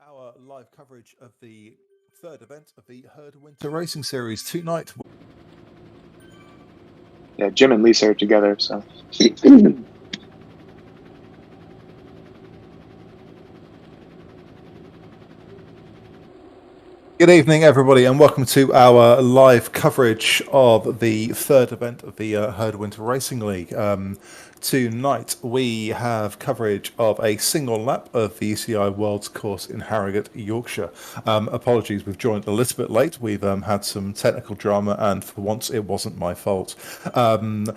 our live coverage of the third event of the Herd Winter Racing Series tonight. Yeah, Jim and Lisa are together, so. Good evening, everybody, and welcome to our live coverage of the third event of the Herd Winter Racing League. Tonight we have coverage of a single lap of the UCI Worlds course in Harrogate, Yorkshire. Apologies, we've joined a little bit late. We've had some technical drama, and for once it wasn't my fault. Tonight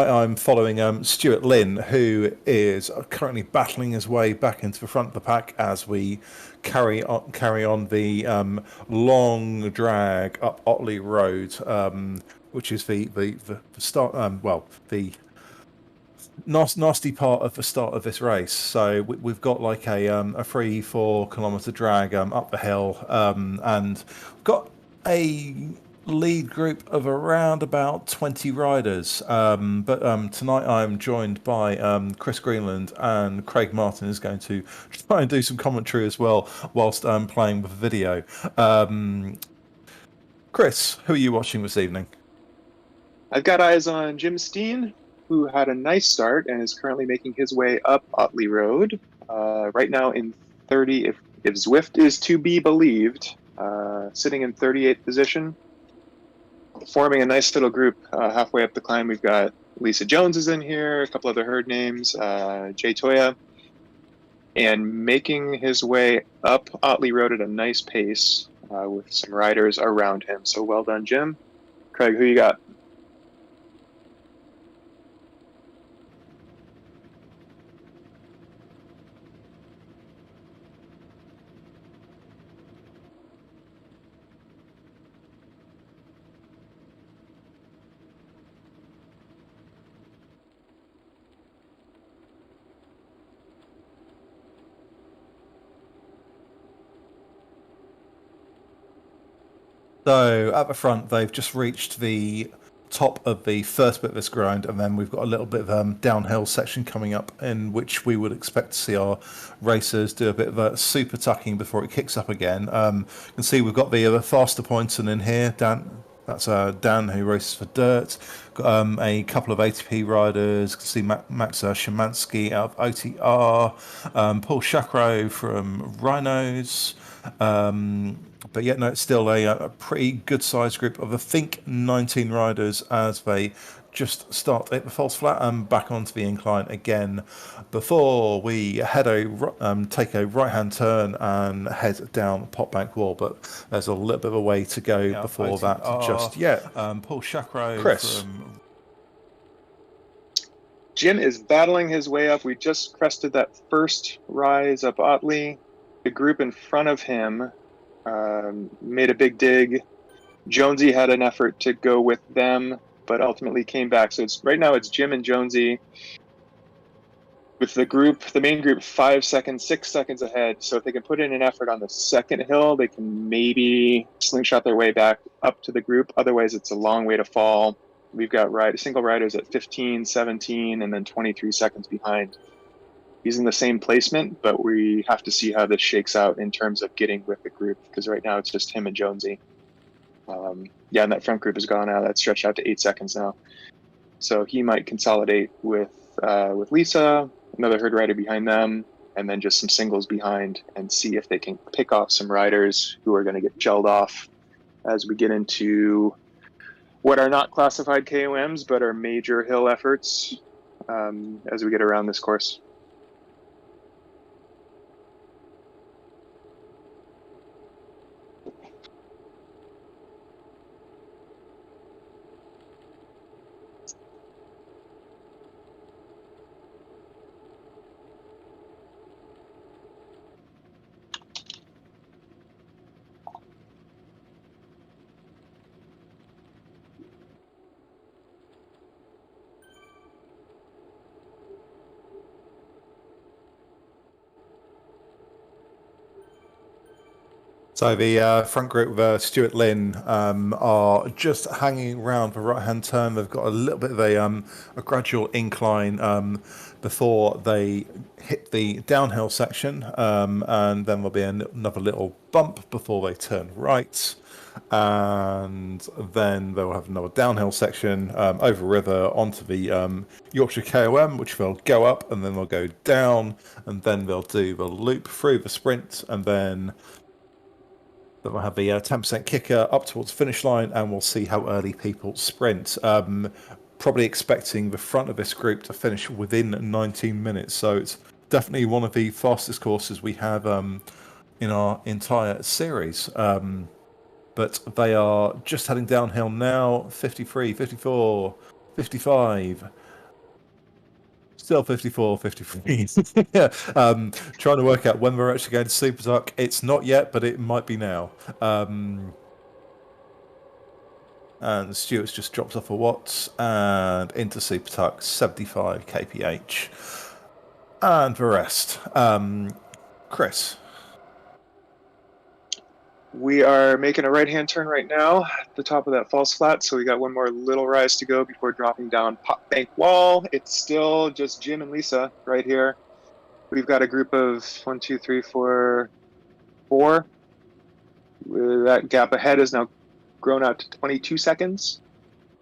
I'm following Stuart Lynn, who is currently battling his way back into the front of the pack as we carry on the long drag up Otley Road, which is the start. The nasty part of the start of this race. So we've got like a 3-4 kilometre drag up the hill, and we've got a lead group of around about 20 riders. But tonight I'm joined by Chris Greenland, and Craig Martin is going to try and do some commentary as well whilst playing with the video. Chris, who are you watching this evening? I've got eyes on Jim Steen, who had a nice start and is currently making his way up Otley Road. Right now in 30, if Zwift is to be believed, sitting in 38th position, forming a nice little group halfway up the climb. We've got Lisa Jones is in here, a couple other herd names, Jay Toya, and making his way up Otley Road at a nice pace with some riders around him. So well done, Jim. Craig, who you got? So at the front, they've just reached the top of the first bit of this grind, and then we've got a little bit of downhill section coming up, in which we would expect to see our racers do a bit of a super tucking before it kicks up again. You can see we've got the faster pointer in here, Dan. That's Dan, who races for Dirt. Got a couple of ATP riders. You can see Max Szymanski out of OTR. Paul Chakro from Rhinos. But yeah, no, it's still a pretty good sized group of, I think, 19 riders as they just start at the false flat and back onto the incline again before we take a right hand turn and head down Potbank Wall. But there's a little bit of a way to go before that just yet. Paul Chakro Chris. from Jim is battling his way up. We just crested that first rise up Otley. The group in front of him made a big dig. Jonesy had an effort to go with them, but ultimately came back. So right now it's Jim and Jonesy with the main group, 5 seconds, 6 seconds ahead. So if they can put in an effort on the second hill, they can maybe slingshot their way back up to the group. Otherwise, it's a long way to fall. We've got single riders at 15, 17, and then 23 seconds behind. He's in the same placement, but we have to see how this shakes out in terms of getting with the group, because right now it's just him and Jonesy. And that front group is gone now. That's stretched out to 8 seconds now. So he might consolidate with Lisa, another herd rider behind them, and then just some singles behind, and see if they can pick off some riders who are going to get gelled off as we get into what are not classified KOMs, but are major hill efforts as we get around this course. So the front group with Stuart Lynn are just hanging around the right-hand turn. They've got a little bit of a gradual incline before they hit the downhill section, and then there'll be another little bump before they turn right, and then they'll have another downhill section over river onto the Yorkshire KOM, which they'll go up and then they'll go down, and then they'll do the loop through the sprint, and then we'll have the 10% kicker up towards the finish line, and we'll see how early people sprint. Probably expecting the front of this group to finish within 19 minutes, so it's definitely one of the fastest courses we have in our entire series. But they are just heading downhill now. 53, 54, 55. Still 54, 53. Yeah. Trying to work out when we're actually going to Super Duck. It's not yet, but it might be now. And Stuart's just dropped off a Watts and into Super Tuck, 75 kph. And the rest. Chris. We are making a right-hand turn right now at the top of that false flat, so we got one more little rise to go before dropping down Pop Bank Wall. It's still just Jim and Lisa right here. We've got a group of 1, 2, 3, 4, 4. That gap ahead has now grown out to 22 seconds.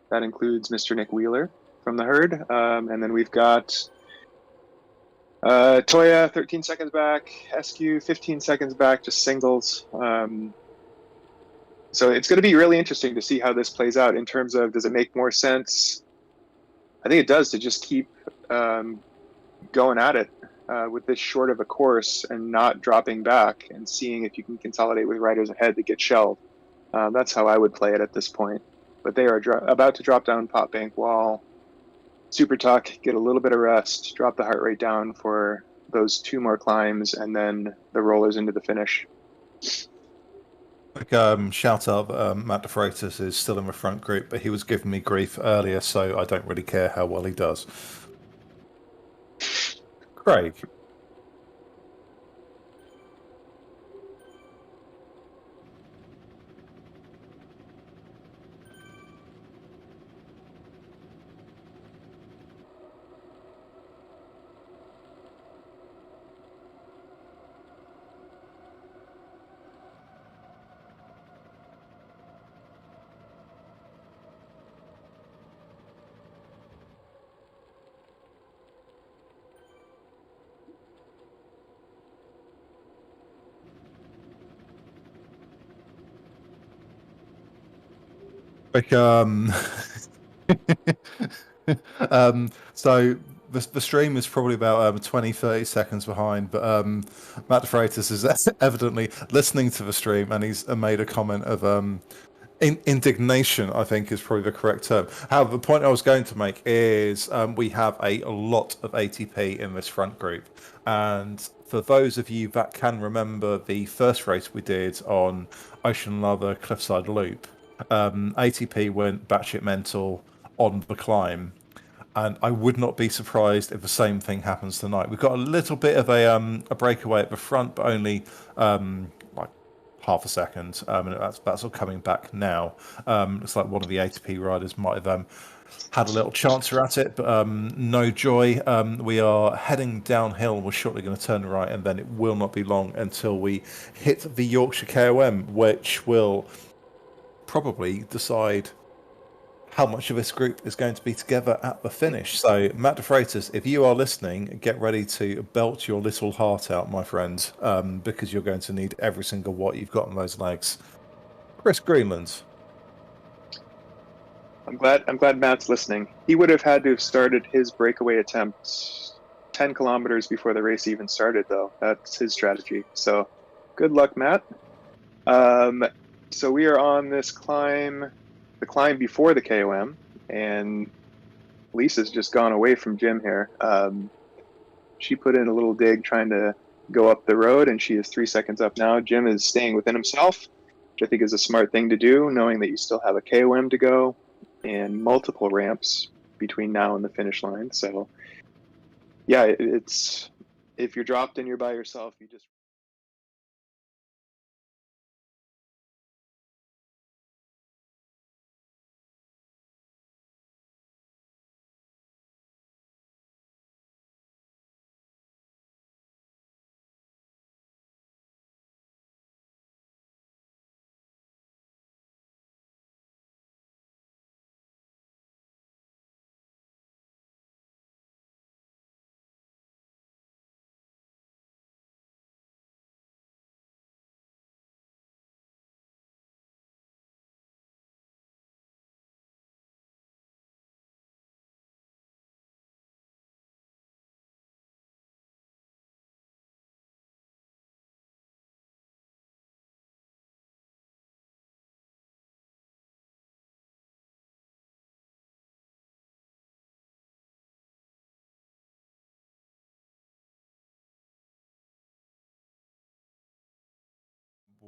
That includes Mr. Nick Wheeler from the herd. And then we've got Toya 13 seconds back, SQ 15 seconds back, just singles. So it's going to be really interesting to see how this plays out in terms of, does it make more sense? I think it does, to just keep going at it with this short of a course and not dropping back and seeing if you can consolidate with riders ahead to get shelled. That's how I would play it at this point. But they are about to drop down Pop Bank Wall, super tuck, get a little bit of rest, drop the heart rate down for those 2 more climbs, and then the rollers into the finish. Quick shout out, Matt DeFreitas is still in the front group, but he was giving me grief earlier, so I don't really care how well he does. Craig. Quick, so the stream is probably about 20, 30 seconds behind, but Matt DeFreitas is evidently listening to the stream, and he's made a comment of indignation, I think is probably the correct term. However, the point I was going to make is we have a lot of ATP in this front group, and for those of you that can remember the first race we did on Ocean Lava Cliffside Loop, ATP went batshit mental on the climb, and I would not be surprised if the same thing happens tonight. We've got a little bit of a breakaway at the front, but only like half a second, and that's all coming back now. Looks like one of the ATP riders might have had a little chancer at it, but no joy. We are heading downhill. We're shortly going to turn right, and then it will not be long until we hit the Yorkshire KOM, which will probably decide how much of this group is going to be together at the finish. So, Matt DeFreitas, if you are listening, get ready to belt your little heart out, my friend, because you're going to need every single watt you've got on those legs. Chris Greenland. I'm glad Matt's listening. He would have had to have started his breakaway attempt 10 kilometers before the race even started, though. That's his strategy. So good luck, Matt. So we are on this climb, the climb before the KOM, and Lisa's just gone away from Jim here. She put in a little dig trying to go up the road, and she is 3 seconds up now. Jim is staying within himself, which I think is a smart thing to do, knowing that you still have a KOM to go and multiple ramps between now and the finish line. So yeah, it's, if you're dropped and you're by yourself, you just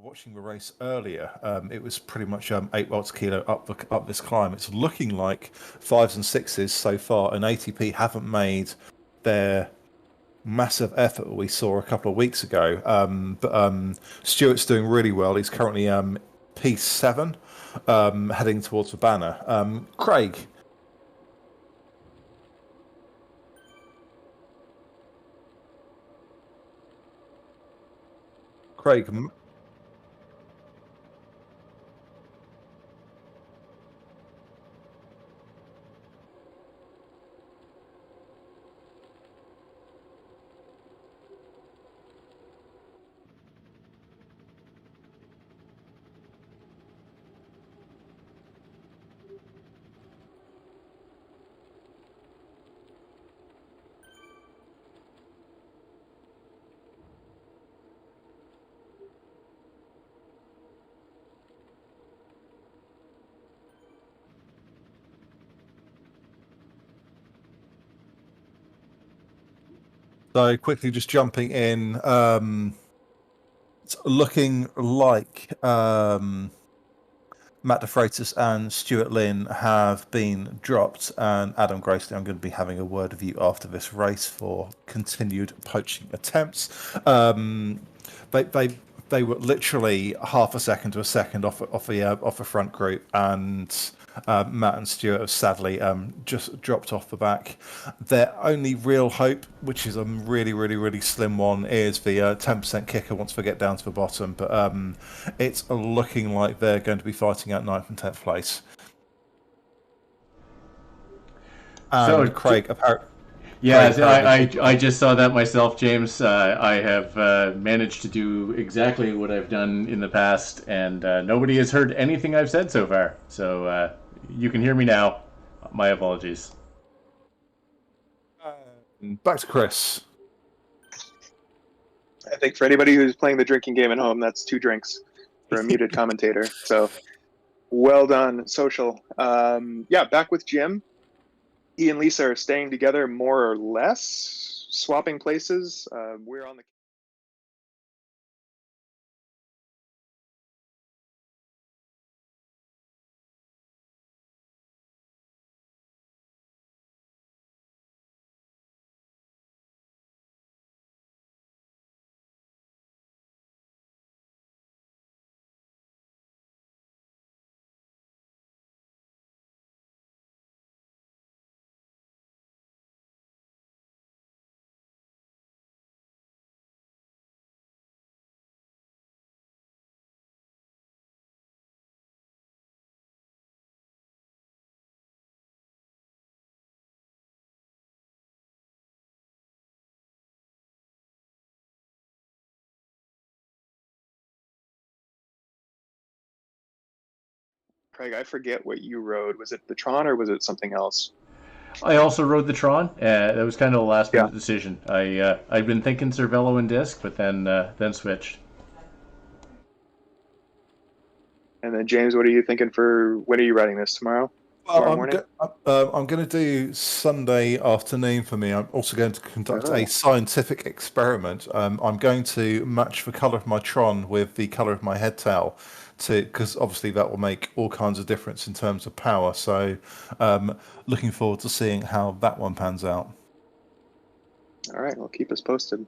watching the race earlier, it was pretty much 8 volts a kilo up this climb. It's looking like fives and sixes so far, and ATP haven't made their massive effort we saw a couple of weeks ago. But Stuart's doing really well. He's currently P7, heading towards the banner. Craig. Craig. So quickly just jumping in, it's looking like Matt DeFreitas and Stuart Lynn have been dropped, and Adam Gracely, I'm going to be having a word with you after this race for continued poaching attempts. They were literally half a second to a second off the front group, and Matt and Stuart have sadly just dropped off the back. Their only real hope, which is a really slim one, is the 10% kicker once they get down to the bottom. But it's looking like they're going to be fighting out 9th and 10th place. And so, Craig, apparently. Yeah, I just saw that myself, James. I have managed to do exactly what I've done in the past, and nobody has heard anything I've said so far. So you can hear me now. My apologies. Back to Chris. I think for anybody who's playing the drinking game at home, that's 2 drinks for a muted commentator. So well done, social. Yeah, back with Jim. He and Lisa are staying together more or less, swapping places. We're on the... Craig, I forget what you rode. Was it the Tron or was it something else? I also rode the Tron. That was kind of a last minute decision. I'd been thinking Cervelo and Disc, but then switched. And then James, what are you thinking for? When are you riding this tomorrow? Tomorrow morning? I'm going to do Sunday afternoon for me. I'm also going to conduct a scientific experiment. I'm going to match the colour of my Tron with the colour of my head tail, because obviously that will make all kinds of difference in terms of power. So looking forward to seeing how that one pans out. All right, well, keep us posted.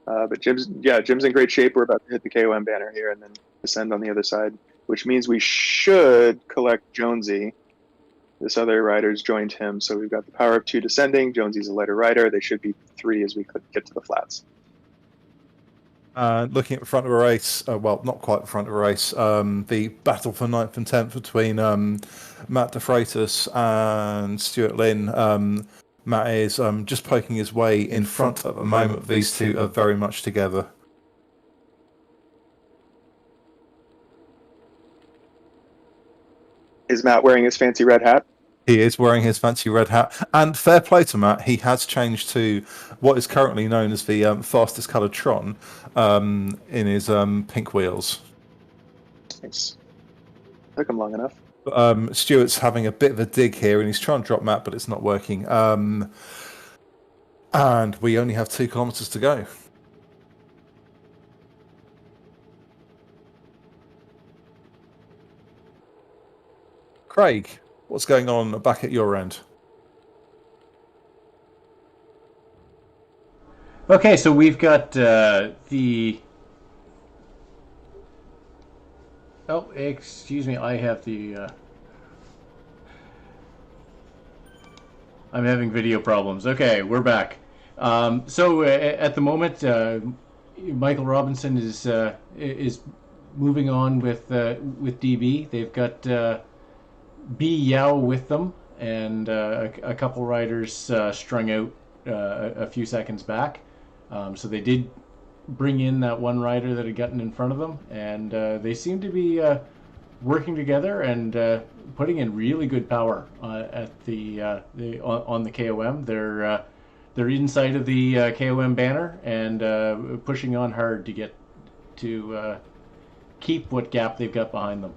But Jim's in great shape. We're about to hit the KOM banner here and then descend on the other side, which means we should collect Jonesy. This other rider's joined him, so we've got the power of 2 descending. Jonesy's a lighter rider. They should be 3 as we get to the flats. Looking at the front of the race, well, not quite the front of the race, the battle for 9th and 10th between Matt DeFreitas and Stuart Lynn. Matt is just poking his way in front at the moment. These two are very much together. Is Matt wearing his fancy red hat? He is wearing his fancy red hat. And fair play to Matt, he has changed to what is currently known as the fastest coloured Tron in his pink wheels. Nice. Took him long enough. Stuart's having a bit of a dig here, and he's trying to drop Matt, but it's not working. And we only have 2 kilometres to go. Craig, what's going on back at your end? Okay, so we've got the. Oh, excuse me. I have the. I'm having video problems. Okay, we're back. So at the moment, Michael Robinson is moving on with DB. They've got B Yao with them, and a couple riders strung out a few seconds back. So they did bring in that one rider that had gotten in front of them, and they seem to be working together and putting in really good power at on the KOM. They're inside of the KOM banner and pushing on hard to get to keep what gap they've got behind them.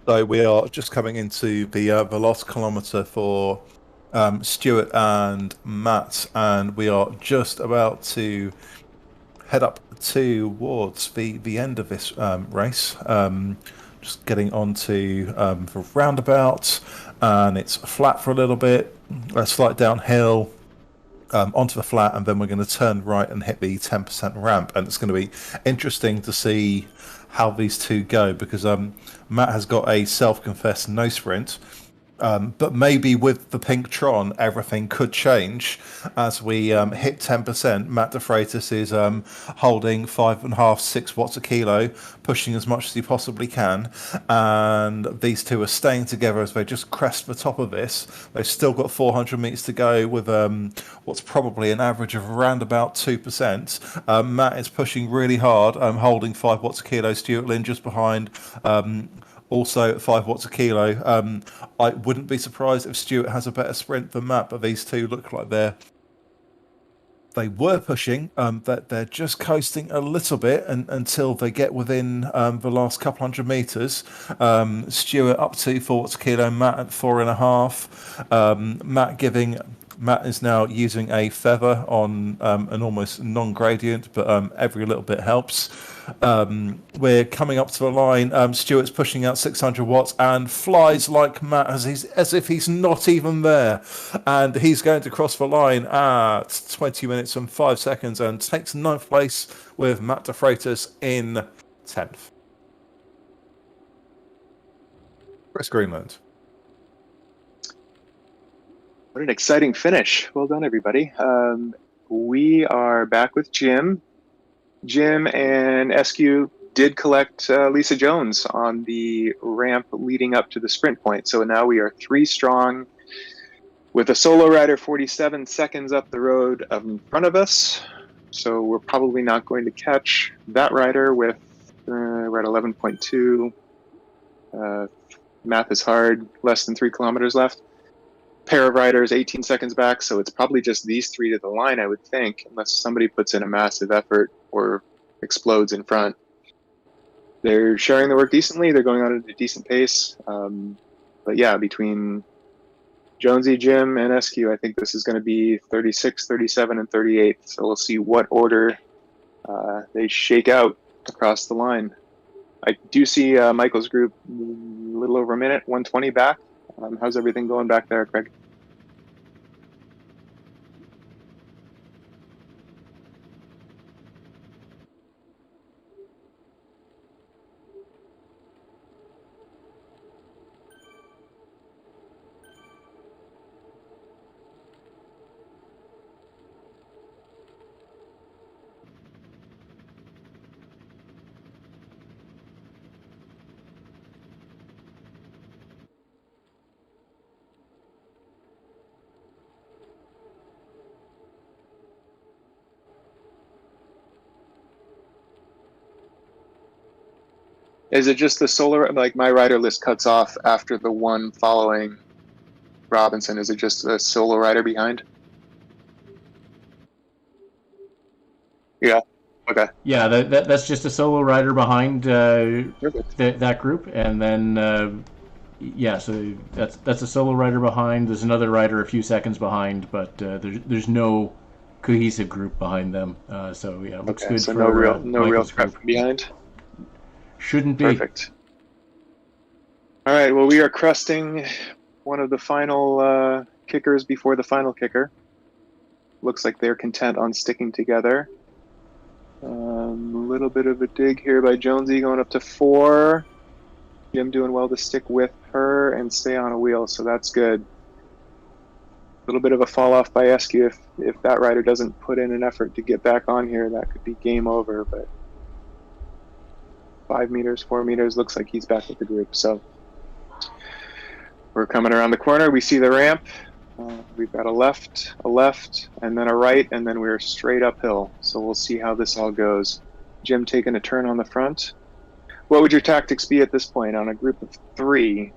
So we are just coming into the last kilometre for Stuart and Matt, and we are just about to head up towards the end of this race. Just getting onto the roundabout, and it's flat for a little bit, a slight downhill, onto the flat, and then we're going to turn right and hit the 10% ramp, and it's going to be interesting to see how these two go, because Matt has got a self-confessed no sprint, but maybe with the pink Tron, everything could change as we hit 10%. Matt De Freitas is holding 5.5, 6 watts a kilo, pushing as much as he possibly can. And these two are staying together as they just crest the top of this. They've still got 400 meters to go with what's probably an average of around about 2%. Matt is pushing really hard, holding 5 watts a kilo. Stuart Lynn just behind. Also at 5 watts a kilo. I wouldn't be surprised if Stuart has a better sprint than Matt, but these two look like they were pushing. That they're just coasting a little bit until they get within the last couple hundred meters. Stuart up to 4 watts a kilo, Matt at 4.5. Matt is now using a feather on an almost non-gradient, but every little bit helps. We're coming up to the line. Stuart's pushing out 600 watts and flies like Matt as if he's not even there. And he's going to cross the line at 20 minutes and 5 seconds and takes 9th place with Matt De Freitas in 10th. Chris Greenland. What an exciting finish. Well done, everybody. We are back with Jim. Jim and SQ did collect Lisa Jones on the ramp leading up to the sprint point. So now we are 3 strong with a solo rider 47 seconds up the road in front of us. So we're probably not going to catch that rider with, we're at 11.2. Math is hard, less than 3 kilometers left. Pair of riders 18 seconds back, so it's probably just these 3 to the line, I would think, unless somebody puts in a massive effort or explodes in front. They're sharing the work decently, they're going on at a decent pace, but yeah, between Jonesy, Jim, and SQ, I think this is going to be 36, 37, and 38, so we'll see what order they shake out across the line. I do see Michael's group a little over a minute, 120 back. How's everything going back there, Craig? Is it just the solo, like my rider list cuts off after the one following Robinson? Is it just a solo rider behind? Yeah. Okay. Yeah, that's just a solo rider behind that group, and then yeah, so that's a solo rider behind. There's another rider a few seconds behind, but there's no cohesive group behind them. So yeah, it looks good. So for no real Michael's threat group. from behind. Shouldn't be. Perfect. All right, well, we are cresting one of the final kickers before the final kicker. Looks like they're content on sticking together. A little bit of a dig here by Jonesy going up to 4. Jim doing well to stick with her and stay on a wheel, so that's good. A little bit of a fall off by Eskew. If that rider doesn't put in an effort to get back on here, that could be game over, but 5 meters, 4 meters, looks like he's back with the group. So we're coming around the corner. We see the ramp. We've got a left, and then a right, and then we're straight uphill. So we'll see how this all goes. Jim taking a turn on the front. What would your tactics be at this point on a group of 3?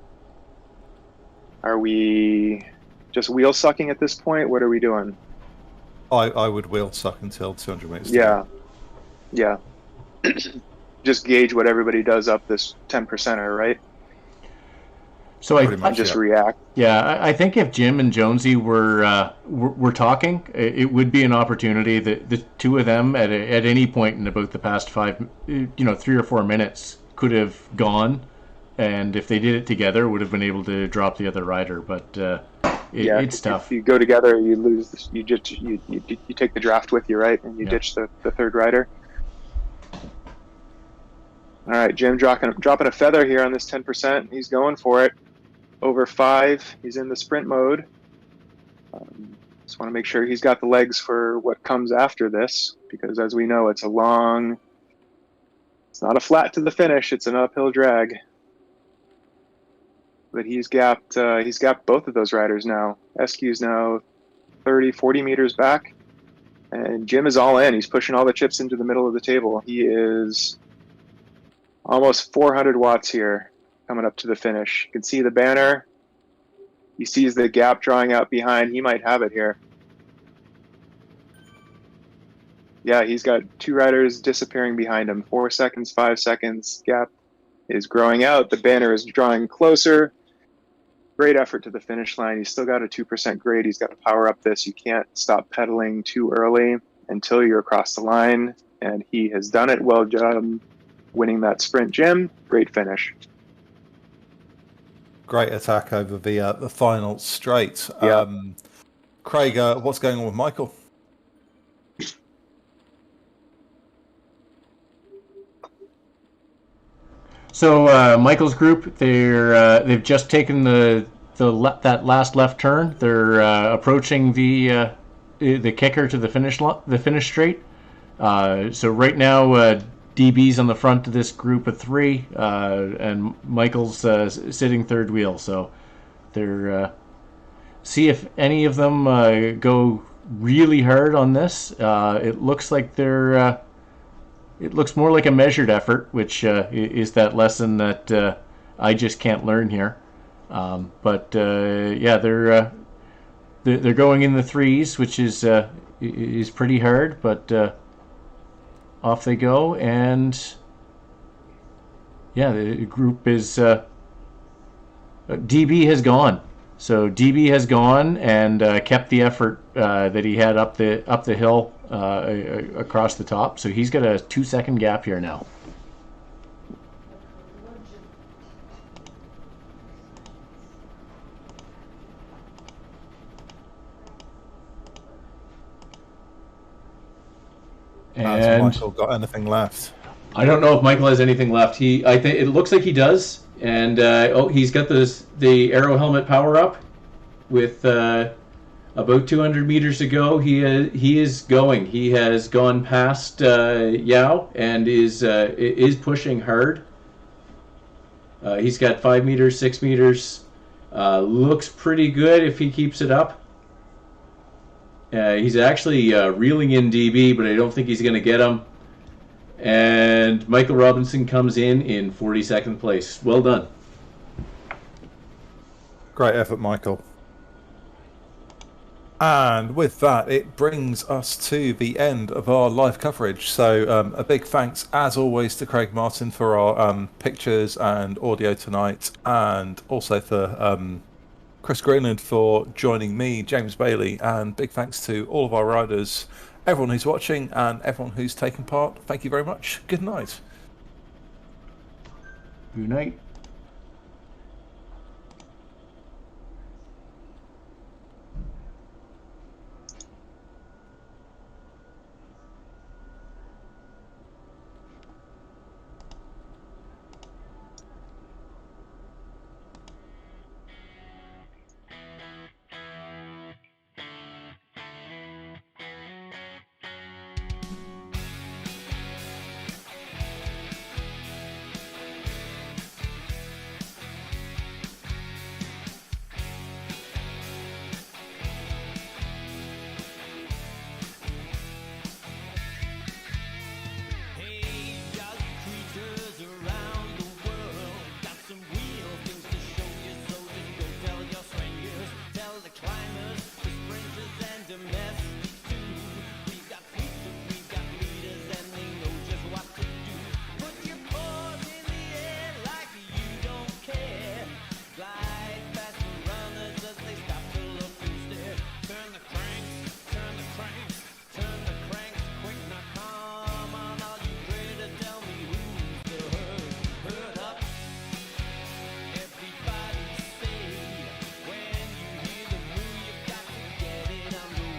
Are we just wheel sucking at this point? What are we doing? I would wheel suck until 200 meters. Yeah. Just gauge what everybody does up this 10%er, right? So I just react. Yeah, I think if Jim and Jonesy were talking, it would be an opportunity that the two of them at any point in about the past 3 or 4 minutes could have gone, and if they did it together, would have been able to drop the other rider. But it's tough. If you go together, you lose. You take the draft with you, right? And you ditch the third rider. All right, Jim dropping a feather here on this 10%. He's going for it. Over 5. He's in the sprint mode. Just want to make sure he's got the legs for what comes after this, because as we know, it's not a flat to the finish. It's an uphill drag. But he's got both of those riders now. Eskew's now 30, 40 meters back. And Jim is all in. He's pushing all the chips into the middle of the table. He is almost 400 watts here coming up to the finish. You can see the banner. He sees the gap drawing out behind. He might have it here. Yeah, he's got 2 riders disappearing behind him. 4 seconds, 5 seconds. Gap is growing out. The banner is drawing closer. Great effort to the finish line. He's still got a 2% grade. He's got to power up this. You can't stop pedaling too early until you're across the line. And he has done it. Well done winning that sprint, Jim. Great finish. Great attack over the final straight. Yeah. Craig, what's going on with Michael? So Michael's group, they've just taken that last left turn. They're approaching the kicker to the finish straight. So right now, DB's on the front of this group of 3, and Michael's sitting third wheel. So they're see if any of them go really hard on this. It looks like it looks more like a measured effort, which is that lesson that I just can't learn here. But they're going in the 3s, which is pretty hard, but. Off they go, and the group is DB has gone. So DB has gone and kept the effort that he had up the hill across the top. So he's got a 2-second gap here now. Has Michael got anything left? I don't know if Michael has anything left. I think it looks like he does, and he's got the aero helmet power up with about 200 meters to go. He is going. He has gone past Yao and is pushing hard. He's got 5 meters, 6 meters. Looks pretty good if he keeps it up. He's actually reeling in DB, but I don't think he's going to get him. And Michael Robinson comes in 42nd place. Well done. Great effort, Michael. And with that, it brings us to the end of our live coverage. So a big thanks, as always, to Craig Martin for our pictures and audio tonight, and also for Chris Greenland for joining me, James Bailey, and big thanks to all of our riders, everyone who's watching, and everyone who's taken part. Thank you very much. Good night. Good night.